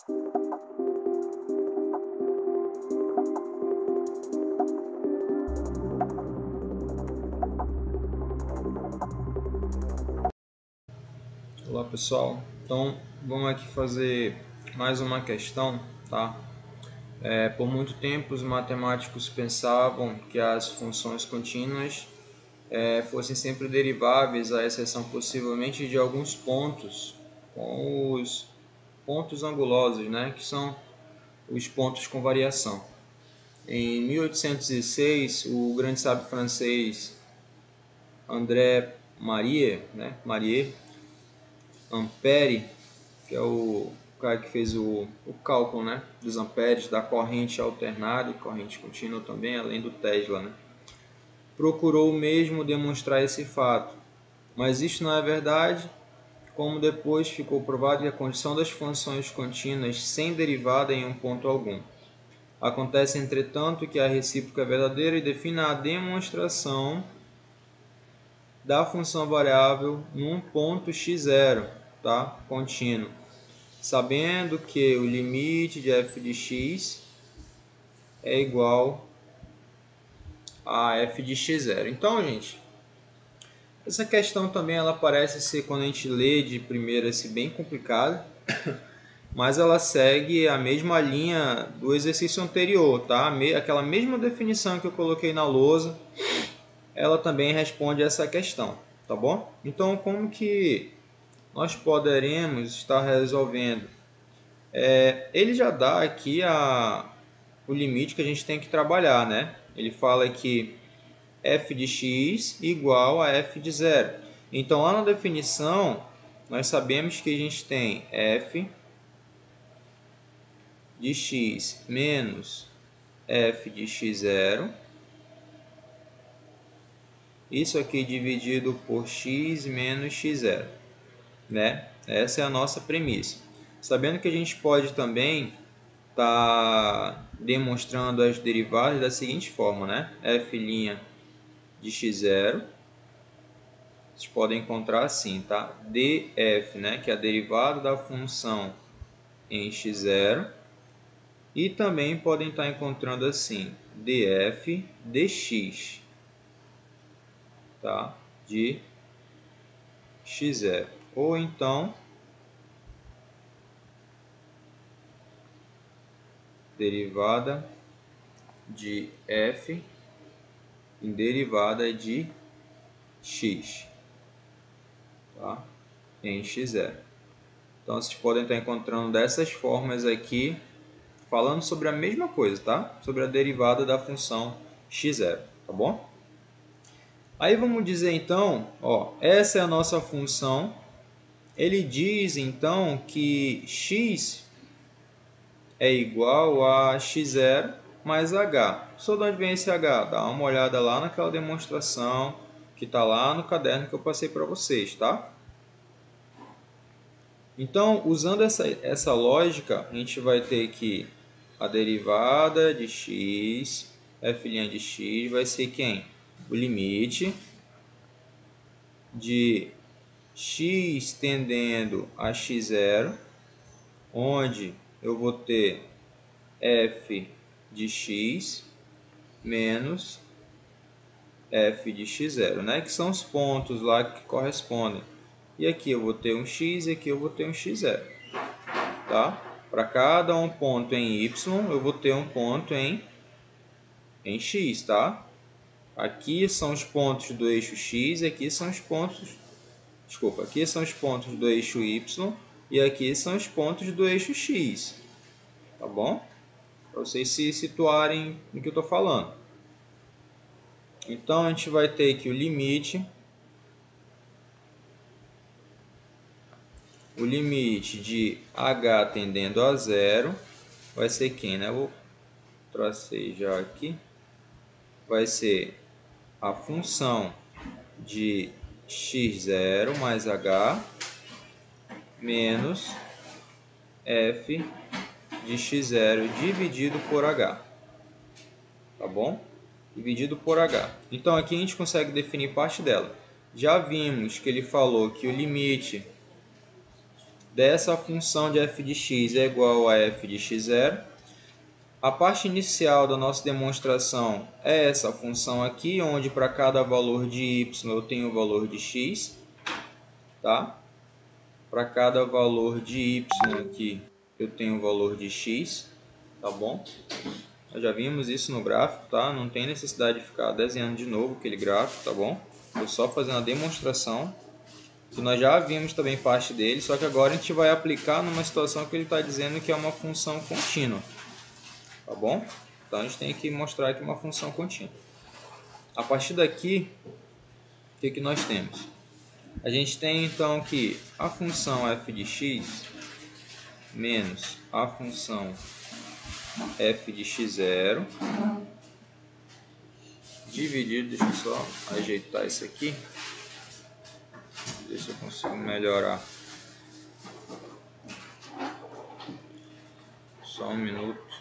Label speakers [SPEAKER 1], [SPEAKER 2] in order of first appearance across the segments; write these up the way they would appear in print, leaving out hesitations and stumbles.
[SPEAKER 1] Olá pessoal, então vamos aqui fazer mais uma questão, tá? Por muito tempo os matemáticos pensavam que as funções contínuas fossem sempre deriváveis, à exceção possivelmente de alguns pontos, com os pontos angulosos, né? Que são os pontos com variação. Em 1806, o grande sábio francês André Marie Ampère, que é o cara que fez o cálculo, né, dos amperes da corrente alternada e corrente contínua também, além do Tesla, né, procurou mesmo demonstrar esse fato. Mas isto não é verdade, como depois ficou provado que a condição das funções contínuas sem derivada em um ponto algum. Acontece, entretanto, que a recíproca é verdadeira e define a demonstração da função variável num ponto x0, tá? Contínuo, sabendo que o limite de f de x é igual a f de x0. Então, gente, essa questão também ela parece ser, quando a gente lê de primeira, bem complicada, mas ela segue a mesma linha do exercício anterior, tá? Aquela mesma definição que eu coloquei na lousa, ela também responde essa questão, tá bom? Então, como que nós poderemos estar resolvendo? Ele já dá aqui o limite que a gente tem que trabalhar, né? Ele fala que f de x igual a f de 0. Então, lá na definição, nós sabemos que a gente tem f de x menos f de x0. Isso aqui dividido por x menos x0, né? Essa é a nossa premissa. Sabendo que a gente pode também estar demonstrando as derivadas da seguinte forma, né? f' de x0, vocês podem encontrar assim, tá? df, né? Que é a derivada da função em x0. E também podem estar encontrando assim, df dx, tá? De x0. Ou então, derivada de f em derivada de x, tá? Em x0. Então, vocês podem estar encontrando dessas formas aqui, falando sobre a mesma coisa, tá? Sobre a derivada da função x0, tá bom? Aí vamos dizer então, ó, essa é a nossa função. Ele diz então que x é igual a x0 mais h. Só de onde vem esse h? Dá uma olhada lá naquela demonstração que está lá no caderno que eu passei para vocês, tá? Então, usando essa lógica, a gente vai ter que a derivada de x, f' de x, vai ser quem? O limite de x tendendo a x0, onde eu vou ter f de x menos f de x0, né? Que são os pontos lá que correspondem. E aqui eu vou ter um x e aqui eu vou ter um x0, tá? Para cada um ponto em y, eu vou ter um ponto em x, tá? Aqui são os pontos do eixo x e aqui são os pontos... Desculpa, aqui são os pontos do eixo y e aqui são os pontos do eixo x, tá bom? Para vocês se situarem no que eu estou falando. Então, a gente vai ter que o limite de h tendendo a 0 vai ser quem, né? Eu vou tracei já aqui. Vai ser a função de x0 mais h menos f de x0 dividido por h. Tá bom? Dividido por h. Então, aqui a gente consegue definir parte dela. Já vimos que ele falou que o limite dessa função de f de x é igual a f de x0. A parte inicial da nossa demonstração é essa função aqui, onde para cada valor de y eu tenho o valor de x. Tá? Para cada valor de y aqui eu tenho o valor de x. Tá bom? Nós já vimos isso no gráfico, tá? Não tem necessidade de ficar desenhando de novo aquele gráfico, tá bom? Estou só fazendo a demonstração. Que nós já vimos também parte dele, só que agora a gente vai aplicar numa situação que ele está dizendo que é uma função contínua. Tá bom? Então a gente tem que mostrar aqui uma função contínua. A partir daqui, o que nós temos? A gente tem então que a função f de x menos a função f de x0 dividido, deixa eu só ajeitar isso aqui. Ver se eu consigo melhorar. Só um minuto.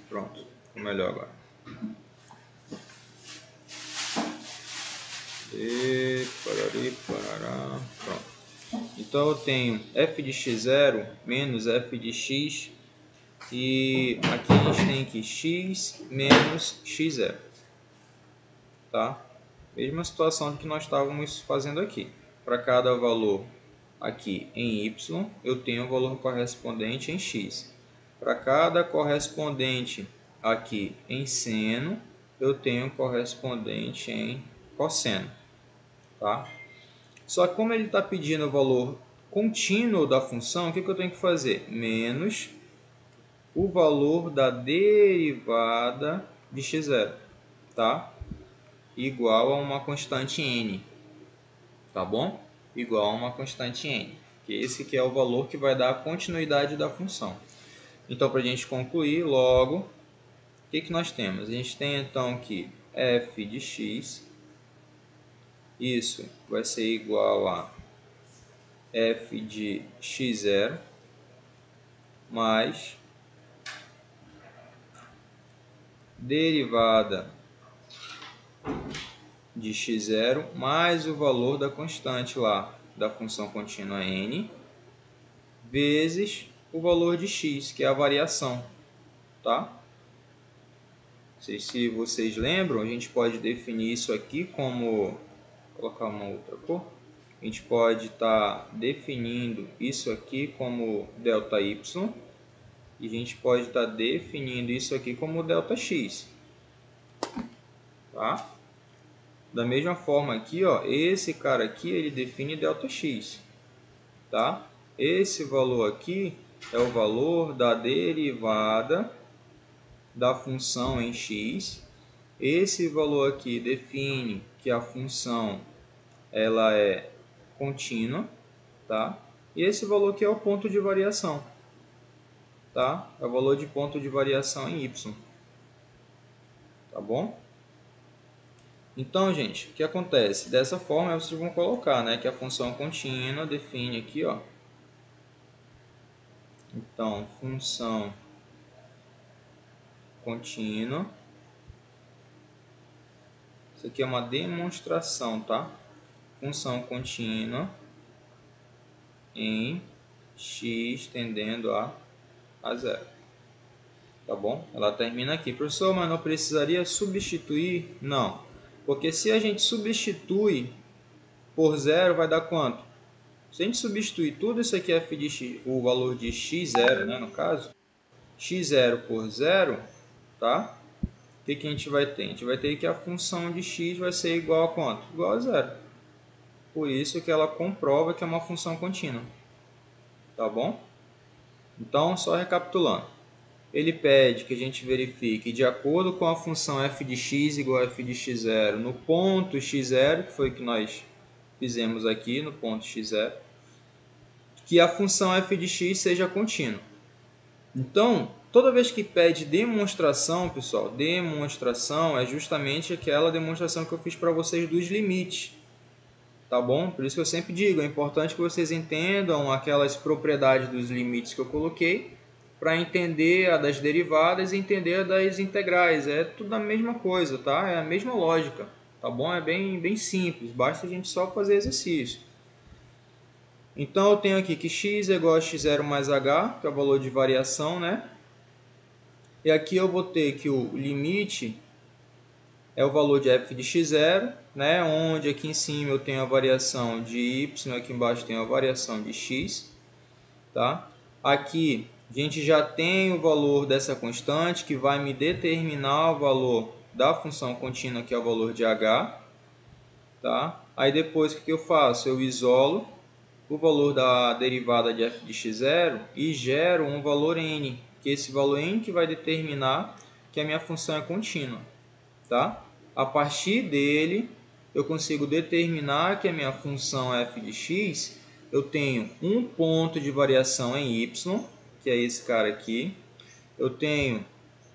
[SPEAKER 1] Pronto, ficou melhor agora. E parari, parará. Pronto. Então eu tenho f de x0 menos f de x. E aqui a gente tem que x menos x0. Tá? Mesma situação que nós estávamos fazendo aqui. Para cada valor aqui em y, eu tenho o valor correspondente em x. Para cada correspondente aqui em seno, eu tenho correspondente em cosseno. Tá? Só que como ele está pedindo o valor contínuo da função, o que eu tenho que fazer? Menos o valor da derivada de x0, tá? Igual a uma constante n, tá bom? Igual a uma constante n, que esse que é o valor que vai dar a continuidade da função. Então, para a gente concluir, logo, o que nós temos? A gente tem então que f de x, isso vai ser igual a f de x0 mais derivada de x0 mais o valor da constante lá da função contínua n vezes o valor de x, que é a variação, tá? Não sei se vocês lembram, a gente pode definir isso aqui como, vou colocar uma outra cor, a gente pode estar definindo isso aqui como ΔY e a gente pode estar definindo isso aqui como ΔX, tá? Da mesma forma aqui, ó, esse cara aqui ele define ΔX, tá? Esse valor aqui é o valor da derivada da função em x. Esse valor aqui define que a função ela é contínua, tá? E esse valor aqui é o ponto de variação, tá? É o valor de ponto de variação em y, tá bom? Então, gente, o que acontece? Dessa forma, vocês vão colocar, né, que a função contínua define aqui, ó. Então, função contínua. Isso aqui é uma demonstração, tá? Função contínua em x tendendo a zero. Tá bom? Ela termina aqui. Professor, mas não precisaria substituir? Não. Porque se a gente substitui por zero, vai dar quanto? Se a gente substituir tudo isso aqui, f de x, o valor de x0, né, no caso, x0 por zero, tá? O que a gente vai ter? A gente vai ter que a função de x vai ser igual a quanto? Igual a zero. Por isso que ela comprova que é uma função contínua. Tá bom? Então, só recapitulando. Ele pede que a gente verifique de acordo com a função f de x igual a f de x0 no ponto x0, que foi o que nós fizemos aqui no ponto x0, que a função f de x seja contínua. Então, toda vez que pede demonstração, pessoal, demonstração é justamente aquela demonstração que eu fiz para vocês dos limites. Tá bom? Por isso que eu sempre digo, é importante que vocês entendam aquelas propriedades dos limites que eu coloquei para entender a das derivadas e entender a das integrais. É tudo a mesma coisa, tá? É a mesma lógica, tá bom? É bem simples, basta a gente só fazer exercício. Então eu tenho aqui que x é igual a x0 mais h, que é o valor de variação, né? E aqui eu vou ter que o limite é o valor de f de x0, né? Onde aqui em cima eu tenho a variação de y, aqui embaixo tem a variação de x, tá? Aqui a gente já tem o valor dessa constante que vai me determinar o valor da função contínua, que é o valor de h, tá? Aí depois o que eu faço? Eu isolo o valor da derivada de f de x0 e gero um valor n, que é esse valor n que vai determinar que a minha função é contínua, tá? A partir dele, eu consigo determinar que a minha função f de x, eu tenho um ponto de variação em y, que é esse cara aqui. Eu tenho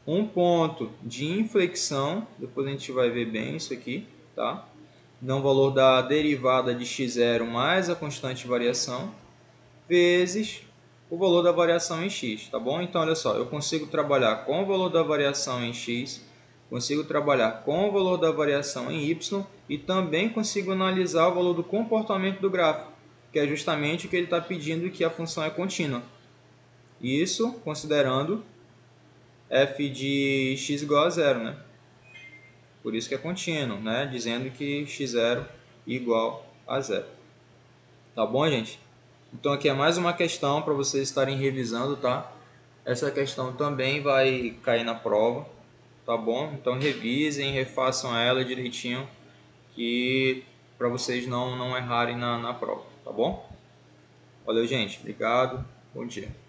[SPEAKER 1] um ponto de inflexão, depois a gente vai ver bem isso aqui, tá? Dá um valor da derivada de x0 mais a constante de variação, vezes o valor da variação em x, tá bom? Então, olha só, eu consigo trabalhar com o valor da variação em x, consigo trabalhar com o valor da variação em y e também consigo analisar o valor do comportamento do gráfico, que é justamente o que ele está pedindo, que a função é contínua. Isso considerando f de x igual a zero, né? Por isso que é contínuo, né? Dizendo que x0 igual a zero. Tá bom, gente? Então aqui é mais uma questão para vocês estarem revisando, tá? Essa questão também vai cair na prova, tá bom? Então revisem, refaçam ela direitinho, que para vocês não errarem na prova, tá bom? Valeu, gente. Obrigado. Bom dia.